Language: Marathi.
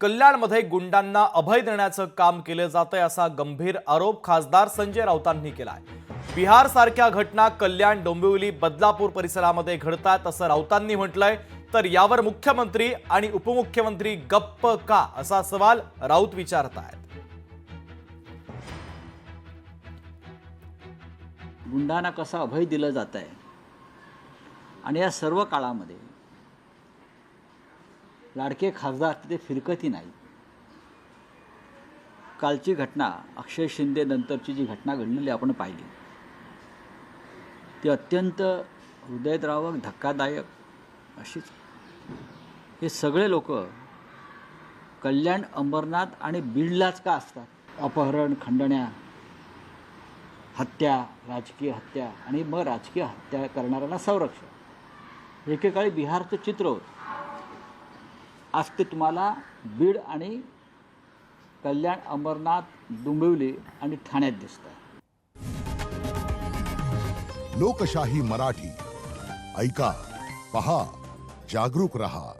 कल्याणमध्ये गुंडांना अभय देण्याचं काम केलं जातंय असा गंभीर आरोप खासदार संजय राऊतांनी केलाय। बिहार सारख्या घटना कल्याण, डोंबिवली, बदलापूर परिसरामध्ये घडतात असं राऊतांनी म्हटलंय। तर यावर मुख्यमंत्री आणि उपमुख्यमंत्री गप्प का असा सवाल राऊत विचारतायत। गुंडांना कसं अभय दिलं जात आहे आणि या सर्व काळामध्ये लाडके खासदार तिथे फिरकतही नाही। कालची घटना अक्षय शिंदे नंतरची जी घटना घडलेली आपण पाहिली ती अत्यंत हृदयद्रावक, धक्कादायक अशीच। हे सगळे लोक कल्याण, अंबरनाथ आणि बीडलाच का असतात? अपहरण, खंडण्या, हत्या, राजकीय हत्या आणि मग राजकीय हत्या करणाऱ्यांना संरक्षण। एकेकाळी बिहारचं चित्र होतं, आज ते तुम्हाला बीड आणि कल्याण, अंबरनाथ, डोंबिवली आणि ठाण्यात दिसतं। लोकशाही मराठी ऐका, पहा, जागरूक रहा।